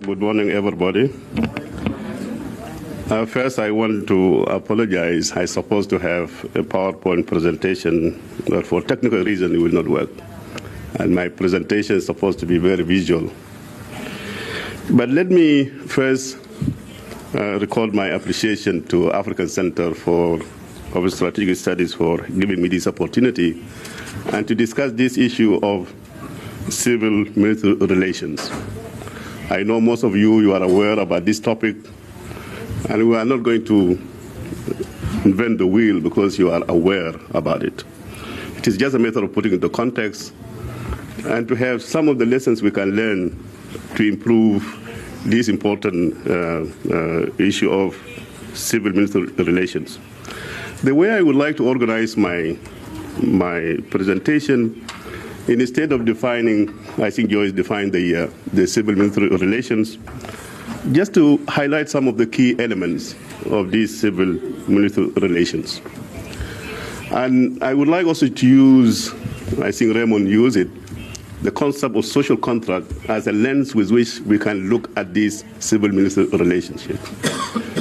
Good morning, everybody. First, I want to apologize. I'm supposed to have a PowerPoint presentation, but for technical reasons, it will not work. And my presentation is supposed to be very visual. But let me first record my appreciation to African Center for Strategic Studies for giving me this opportunity and to discuss this issue of civil-military relations. I know most of you are aware about this topic, and we are not going to invent the wheel because you are aware about it. It is just a matter of putting it into context and to have some of the lessons we can learn to improve this important issue of civil-military relations. The way I would like to organize my presentation, instead of defining, I think Joyce defined the civil-military relations, just to highlight some of the key elements of these civil-military relations. And I would like also to use, I think Raymond used it, the concept of social contract as a lens with which we can look at these civil-military relationships.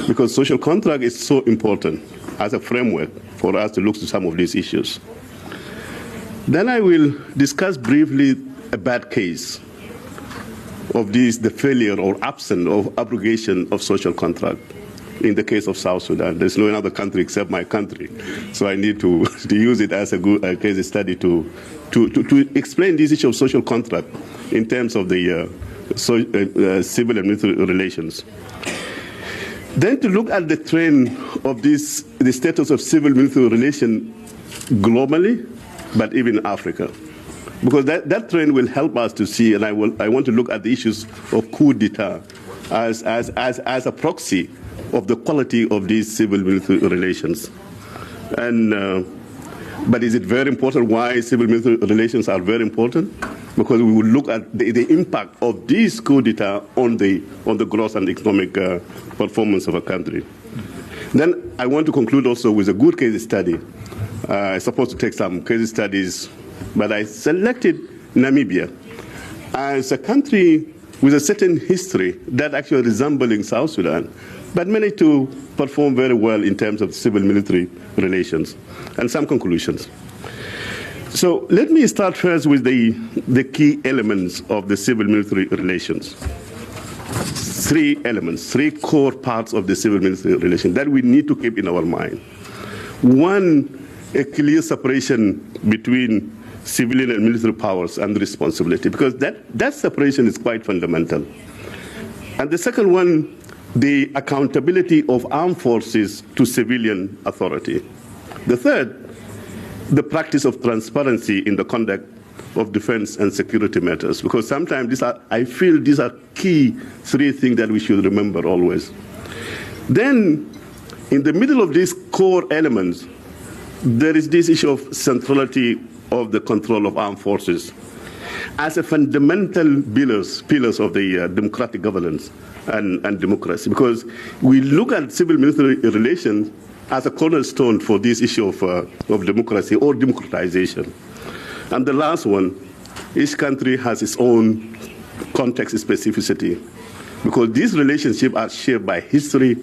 Because social contract is so important as a framework for us to look to some of these issues. Then I will discuss briefly a bad case of the failure or absence of abrogation of social contract in the case of South Sudan. There's no other country except my country. So I need to use it as a good case study to explain this issue of social contract in terms of the civil and military relations. Then to look at the trend of the status of civil-military relation globally, but even in Africa. Because that trend will help us to see, and I want to look at the issues of coup d'etat as a proxy of the quality of these civil-military relations. And, but is it very important why civil-military relations are very important? Because we will look at the impact of these coup d'etat on the growth and economic performance of a country. Then I want to conclude also with a good case study. I'm supposed to take some case studies, but I selected Namibia as a country with a certain history that actually resembling South Sudan, but managed to perform very well in terms of civil-military relations, and some conclusions. So let me start first with the key elements of the civil-military relations. Three elements, three core parts of the civil-military relation that we need to keep in our mind. One, a clear separation between civilian and military powers and responsibility, because that separation is quite fundamental. And the second one, the accountability of armed forces to civilian authority. The third, the practice of transparency in the conduct of defense and security matters, because sometimes I feel these are key three things that we should remember always. Then, in the middle of these core elements, there is this issue of centrality of the control of armed forces as a fundamental pillars of the democratic governance and democracy, because we look at civil-military relations as a cornerstone for this issue of democracy or democratization. And the last one, each country has its own context specificity, because these relationships are shaped by history,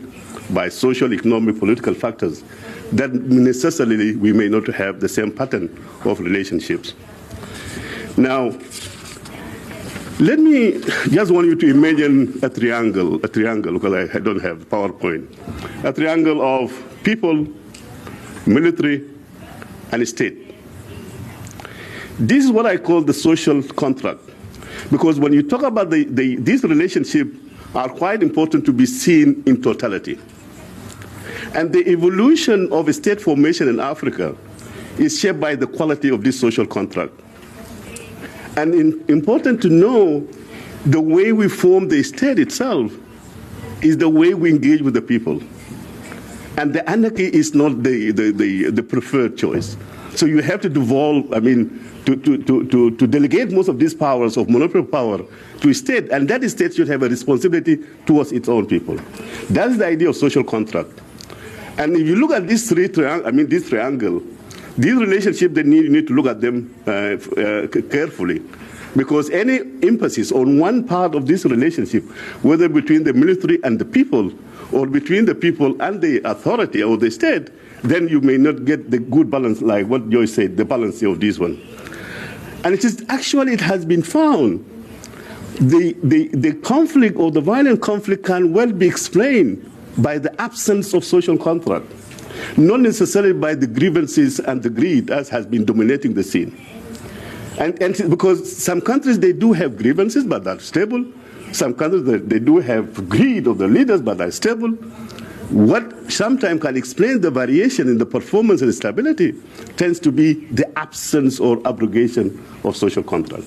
by social, economic, political factors that necessarily we may not have the same pattern of relationships. Now, let me just want you to imagine a triangle, because I don't have PowerPoint, a triangle of people, military, and state. This is what I call the social contract, because when you talk about these relationships are quite important to be seen in totality. And the evolution of a state formation in Africa is shaped by the quality of this social contract. And important to know, the way we form the state itself is the way we engage with the people. And the anarchy is not the preferred choice. So you have to devolve, to delegate most of these powers of monopoly power to a state, and that state should have a responsibility towards its own people. That's the idea of social contract. And if you look at this this triangle, these relationships, you need to look at them carefully. Because any emphasis on one part of this relationship, whether between the military and the people, or between the people and the authority or the state, then you may not get the good balance, like what Joyce said, the balance of this one. And it is actually, it has been found, the conflict or the violent conflict can well be explained by the absence of social contract, not necessarily by the grievances and the greed as has been dominating the scene. And because some countries, they do have grievances, but they're stable. Some countries, they do have greed of the leaders, but they're stable. What sometimes can explain the variation in the performance and stability tends to be the absence or abrogation of social contract.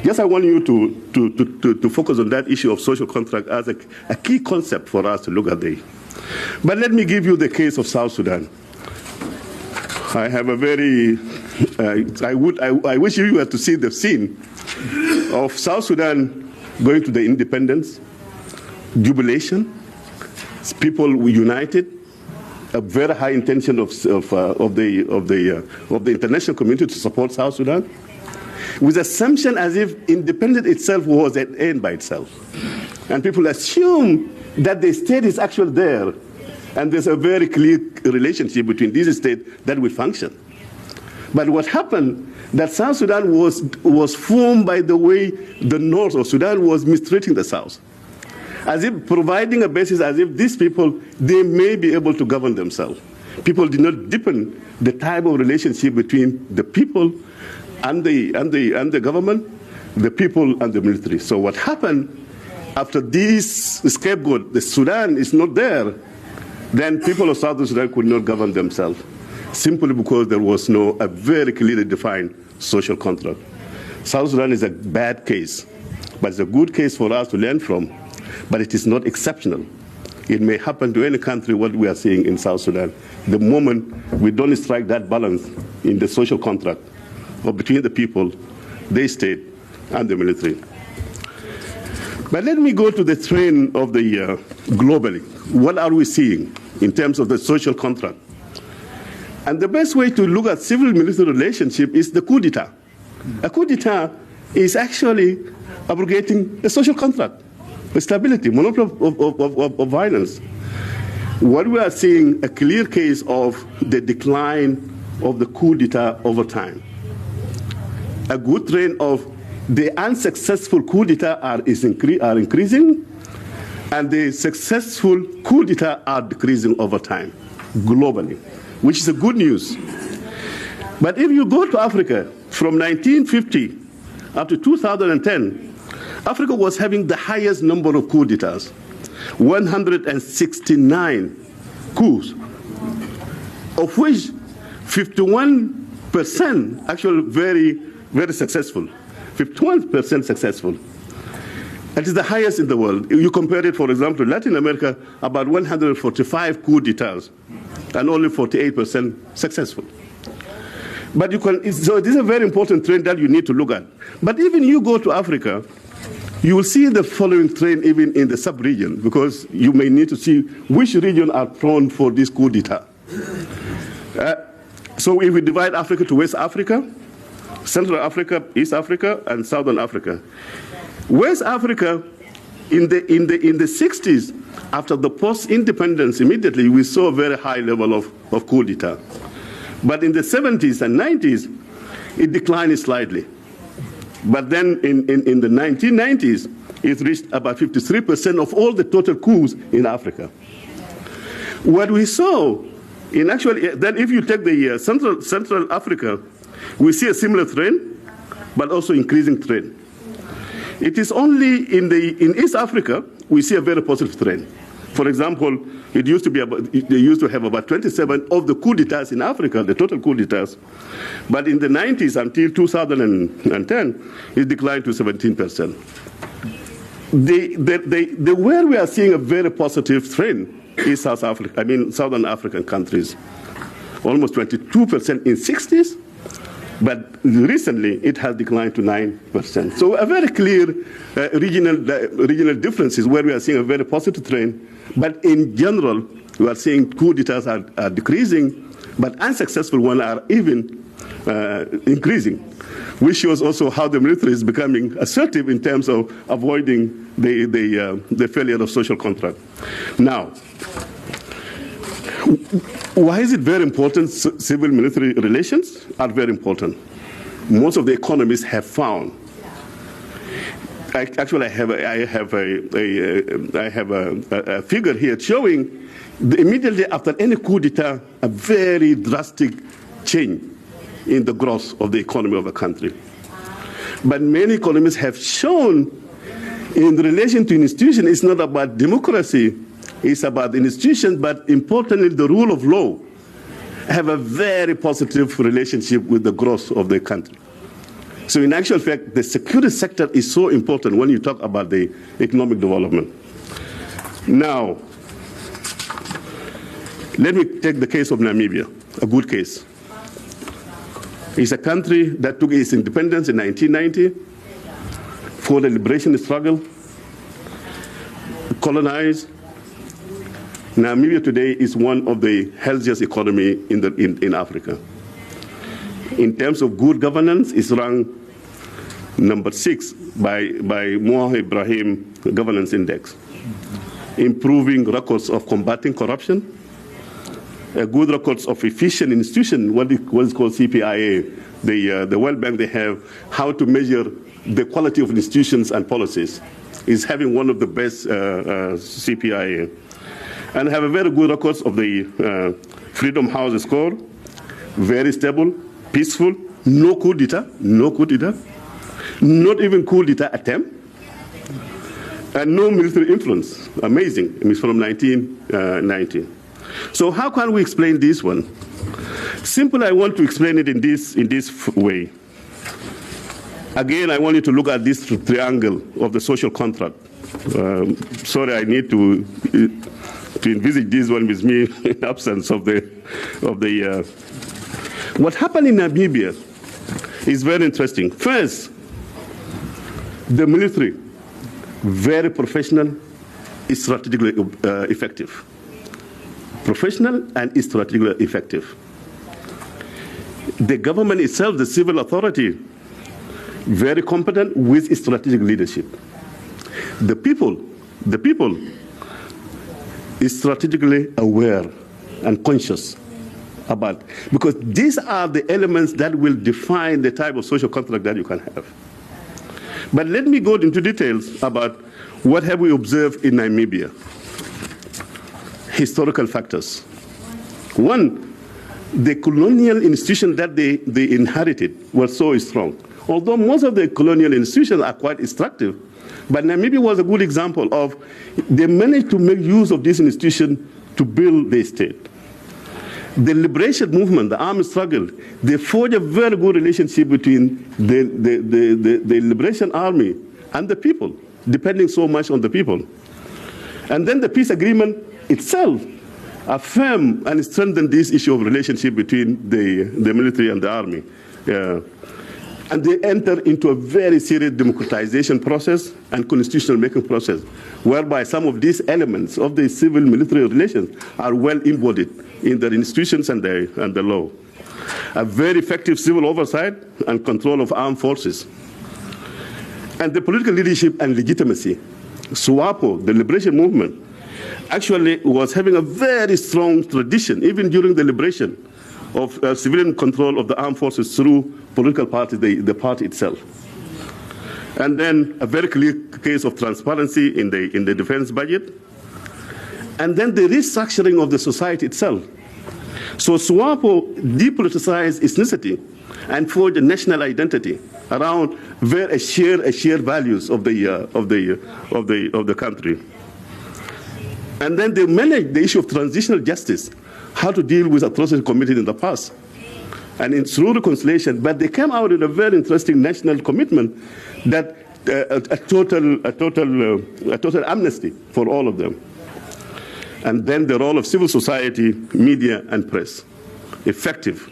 Yes, I want you to focus on that issue of social contract as a key concept for us to look at there. But let me give you the case of South Sudan. I have a very, I wish you were to see the scene of South Sudan going to the independence, jubilation, people were united, a very high intention of the international community to support South Sudan, with assumption as if independence itself was an end by itself. And people assume that the state is actually there, and there's a very clear relationship between these states that will function. But what happened, that South Sudan was formed by the way the north of Sudan was mistreating the south, as if providing a basis as if these people, they may be able to govern themselves. People did not deepen the type of relationship between the people and the government, the people and the military. So what happened after this scapegoat, the Sudan is not there, then people of South Sudan could not govern themselves, simply because there was a very clearly defined social contract. South Sudan is a bad case, but it's a good case for us to learn from, but it is not exceptional. It may happen to any country what we are seeing in South Sudan. The moment we don't strike that balance in the social contract or between the people, the state, and the military. But let me go to the trend of the globally. What are we seeing in terms of the social contract? And the best way to look at civil-military relationship is the coup d'etat. A coup d'etat is actually abrogating a social contract, a stability, monopoly of violence. What we are seeing, a clear case of the decline of the coup d'etat over time. A good trend of the unsuccessful coup d'etat are increasing, and the successful coup d'etat are decreasing over time, globally, which is a good news. But if you go to Africa, from 1950 up to 2010, Africa was having the highest number of coup d'etats, 169 coups, of which 51% actually very successful, 51% successful. It is the highest in the world. You compare it, for example, to Latin America, about 145 coup d'etats, and only 48% successful. But so this is a very important trend that you need to look at. But even you go to Africa, you will see the following trend even in the sub-region, because you may need to see which region are prone for this coup d'etat. So if we divide Africa to West Africa, Central Africa, East Africa, and Southern Africa. West Africa, in the 60s, after the post-independence, immediately we saw a very high level of coup d'etat. But in the 70s and 90s, it declined slightly. But then in the 1990s, it reached about 53% of all the total coups in Africa. What we saw, then if you take the Central Africa, we see a similar trend, but also increasing trend. It is only in East Africa we see a very positive trend. For example, they used to have about 27 of the coup d'etats in Africa, the total coup d'etats. But in the 90s until 2010, it declined to 17%. Where we are seeing a very positive trend is Southern African countries. Almost 22% in 60s, but recently it has declined to 9%. So a very clear regional differences where we are seeing a very positive trend, but in general, we are seeing coup d'etats are decreasing, but unsuccessful ones are even increasing, which shows also how the military is becoming assertive in terms of avoiding the failure of social contract. Now, why is it very important? Civil-military relations are very important. Most of the economists have found. Actually, I have a figure here showing immediately after any coup d'etat, a very drastic change in the growth of the economy of a country. But many economists have shown in relation to institutions, it's not about democracy, it's about institutions, but importantly, the rule of law have a very positive relationship with the growth of the country. So in actual fact, the security sector is so important when you talk about the economic development. Now, let me take the case of Namibia, a good case. It's a country that took its independence in 1990 for the liberation struggle, colonized. Namibia today is one of the healthiest economies in Africa. In terms of good governance, it's ranked number 6 by Moha Ibrahim Governance Index. Improving records of combating corruption, good records of efficient institution, what is called CPIA. The World Bank, they have how to measure the quality of institutions and policies. Is having one of the best CPIA. And have a very good records of the Freedom House score, very stable, peaceful, no coup d'etat, not even coup d'etat attempt, and no military influence. Amazing. It's from 1990. So how can we explain this one? Simply, I want to explain it in this way. Again, I want you to look at this triangle of the social contract. Sorry, I need to envisage this one with me in absence of the. What happened in Namibia is very interesting. First, the military, very professional, is strategically effective. Professional and is strategically effective. The government itself, the civil authority, very competent with strategic leadership. The people is strategically aware and conscious about, because these are the elements that will define the type of social contract that you can have. But let me go into details about what have we observed in Namibia. Historical factors. One, the colonial institutions that they inherited were so strong. Although most of the colonial institutions are quite extractive, but Namibia was a good example of they managed to make use of this institution to build the state. The liberation movement, the armed struggle, they forged a very good relationship between the liberation army and the people, depending so much on the people. And then the peace agreement itself affirmed and strengthened this issue of relationship between the military and the army. And they enter into a very serious democratization process and constitutional making process, whereby some of these elements of the civil-military relations are well embodied in their institutions and the law. A very effective civil oversight and control of armed forces. And the political leadership and legitimacy. SWAPO, the liberation movement, actually was having a very strong tradition, even during the liberation, of civilian control of the armed forces through political parties, the party itself. And then a very clear case of transparency in the defense budget. And then the restructuring of the society itself. So SWAPO depoliticized ethnicity and forged a national identity around very shared values of the country. And then they managed the issue of transitional justice, how to deal with atrocities committed in the past, and through reconciliation. But they came out with a very interesting national commitment that a total amnesty for all of them. And then the role of civil society, media, and press, effective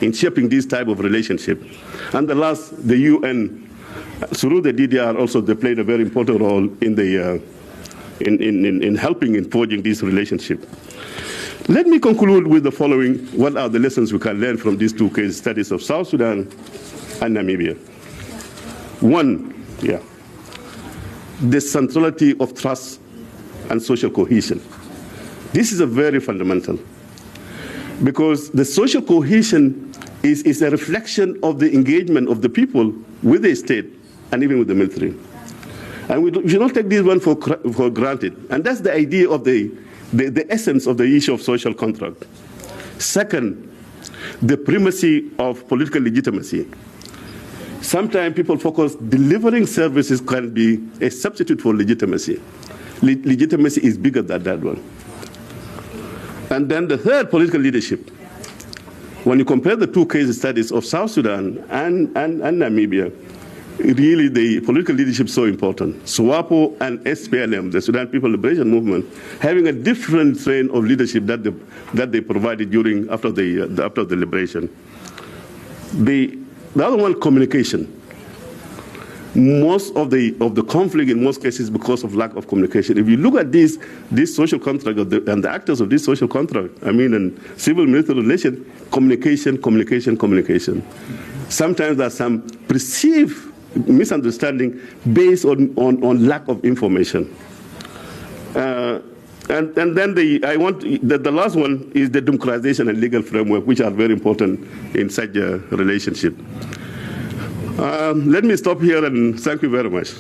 in shaping this type of relationship. And the last, the UN, through the DDR, also they played a very important role in helping in forging this relationship. Let me conclude with the following. What are the lessons we can learn from these two case studies of South Sudan and Namibia? One, the centrality of trust and social cohesion. This is a very fundamental, because the social cohesion is a reflection of the engagement of the people with the state and even with the military. And we should not take this one for granted. And that's the idea of the essence of the issue of social contract. Second, the primacy of political legitimacy. Sometimes people focus delivering services can be a substitute for legitimacy. Legitimacy is bigger than that one. And then the third, political leadership. When you compare the two case studies of South Sudan and Namibia, really the political leadership is so important. SWAPO and SPLM, the Sudan People Liberation Movement, having a different strain of leadership that they provided after the liberation. The other one, communication. Most of the conflict in most cases because of lack of communication. If you look at this social contract and the actors of this social contract, I mean, in civil-military relation, communication. Sometimes there's some perceived misunderstanding based on lack of information. And then the last one is the democratization and legal framework, which are very important in such a relationship. Let me stop here and thank you very much.